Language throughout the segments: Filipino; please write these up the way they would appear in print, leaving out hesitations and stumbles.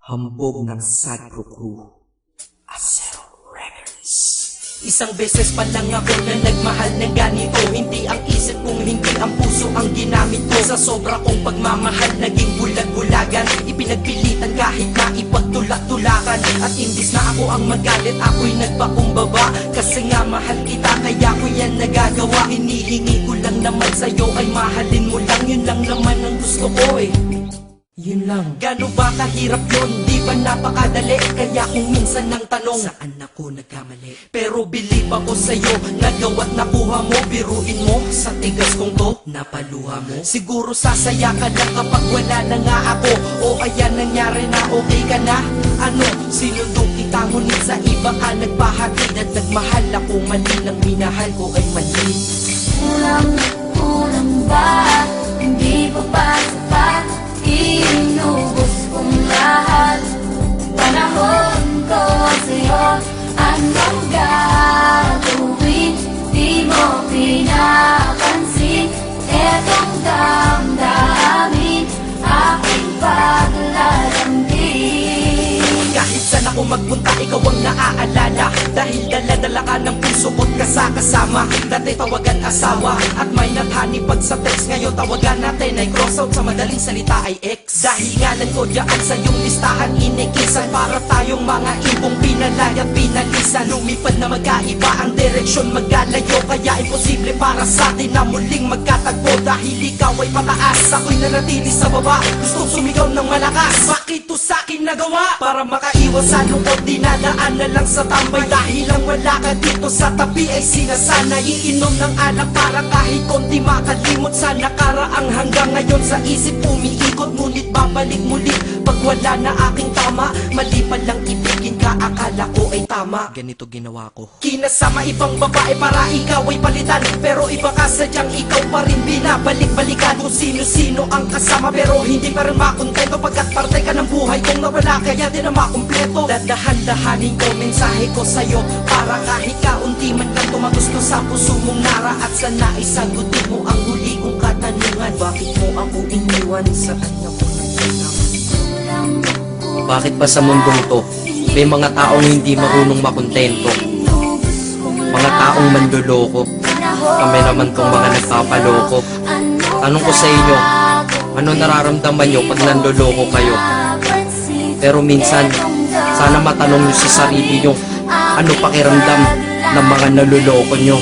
Hambog ng Sadro Crew, Acero Records. Isang beses pa lang ako na nagmahal ng ganito. Hindi ang isip kung hindi ang puso ang ginamit ko. Sa sobra kong pagmamahal, naging bulag-bulagan. Ipinagpilitan kahit na ipagtulak-tulakan. At imbis na ako ang magalit, ako'y nagpakumbaba. Kasi nga mahal kita, kaya ko yan nagagawa. Hinihingi ko lang naman sa'yo ay mahalin mo lang. Yun lang naman ang gusto ko eh. Yun lang. Gano ba kahirap yun? Di ba napakadali? Kaya kung minsan ng tanong, saan ako nagkamali? Pero believe ako sa'yo, nagawa't nakuha mo. Biruin mo, sa tigas kong to, napaluha mo. Siguro sasaya ka lang kapag wala na nga ako. O ayan nangyari na, okay ka na? Ano, sinundong kita ngunit sa iba ka nagpahatid. At nagmahal ako, mali lang minahal ko ay mali. Kulang ba? Hindi pa ba sapat? Inubos kong lahat. Panahon ko sa'yo, anong gagawin? Di mo pinapansin etong damdamin, aking paglalambing. Kahit saan ako magpunta, ikaw ang naaalala. Dahil dala-dala ka ng puso ko't kasama. Dati tawagan asawa at may nathani pag sa text. Ngayon tawagan natin ay cross out, sa madaling salita ay ex. Dahil ngalan ko dyan sa iyong listahan inikisan. Para tayong mga ibong pinalay at pinalisan. Lumipad na magkaiba ang direksyon, magkalayo. Kaya imposible para sa atin na muling magkatagpo. Dahil ikaw ay pataas, ako'y nanatili sa baba. Gustong sumigaw ng malakas, bakit to sa'kin nagawa? Para makaiwas sa lungkot, dinadaan na lang sa tambay. Dahil lang wala ka dito sa tabi ay sinasanay. Iinom ng alak para kahit konti makalimot sa nakaraang. Hanggang ngayon sa isip umiikot, ngunit babalik muli pag wala na aking tama. Mali pa lang ibigin ka, akala ko ay tama. Ganito ginawa ko, kinasama ibang babae para ikaw ay palitan. Pero iba ka sadyang ikaw pa rin binabalik-balikan. Kung sino-sino ang kasama pero hindi pa rin makontento. Pagkat parte ka ng buhay kong nawala, kaya di na makumpleto. Dadahan-dahanin ko mensahe ko sa'yo, para kahit kaunti man lang tumagusto sa puso mong nara. At sana isagutin mo ang huli kong katanungan, bakit mo ako iniwan, saan ako nagtanong? Bakit ba sa mundong to may mga taong hindi marunong makontento? Mga taong manloloko, kami naman tong mga nagpapaloko. Tanong ko sa inyo, ano nararamdaman nyo pag nanloloko kayo? Pero minsan, sana matanong nyo sa sarili nyo, ano pakiramdam ng mga naluloko nyo?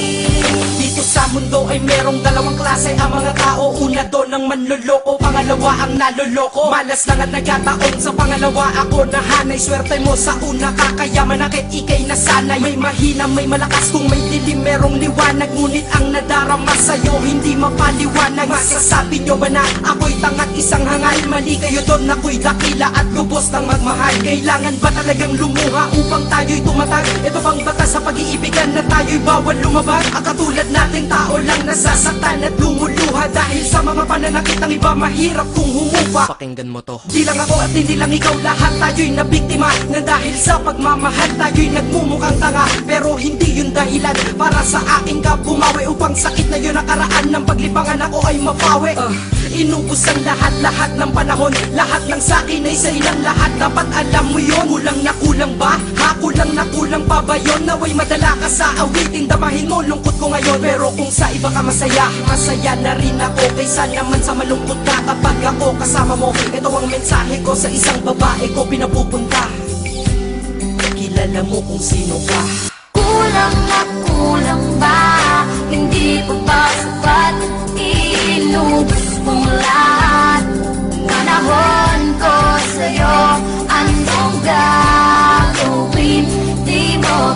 Dito sa mundo ay merong dalawang klase ang mga tao. Una doon ang manloloko, pangalawa ang naloloko. Malas lang at nagkataon sa pangalawa ako nahanay. Swerte mo sa una, kakayaman akit ikay nasanay. May mahina, may malakas, kung may dilim merong liwanag. Ngunit ang nadarama sa'yo hindi mapaliwanag. Masasabi nyo ba na ako'y tangat isang hangal? Mali kayo doon, ako'y dakila at lubos ng magmahal. Kailangan ba talagang lumuha upang tayo'y tumatag? Ito bang batas sa pag-iibigan na tayo'y bawal lumabag? Ang katulad nating tao lang nasasaktan at lumuluha dahil sa mga pananakit ng iba, mahirap kung humupa. Pakinggan mo to, di lang ako at hindi lang ikaw, lahat tayo'y nabiktima. Na dahil sa pagmamahal tayo'y nagmumukhang tanga. Pero hindi yun dahilan para sa aking kabumawi, upang sakit na yun nakaraan ng paglipangan ako ay mapawi. Inubos ang lahat-lahat ng panahon, lahat ng sakin ay sa ilang lahat. Dapat alam mo yun, kulang na kulang ba? Ha, kulang na kulang pa ba yun? Naway madala ka sa awitin, damahin mo lungkot ko ngayon. Pero kung sa iba ka masaya, masaya na rin ako. Kaysa naman sa malungkot ka kapag ako kasama mo. Ito ang mensahe ko sa isang babae ko pinapupunta. Kilala mo kung sino ka. Kulang na kulang ba? Hindi pa ba sapat? Inubos kong lahat. Panahon ko sa'yo, anong gagawin? Di mo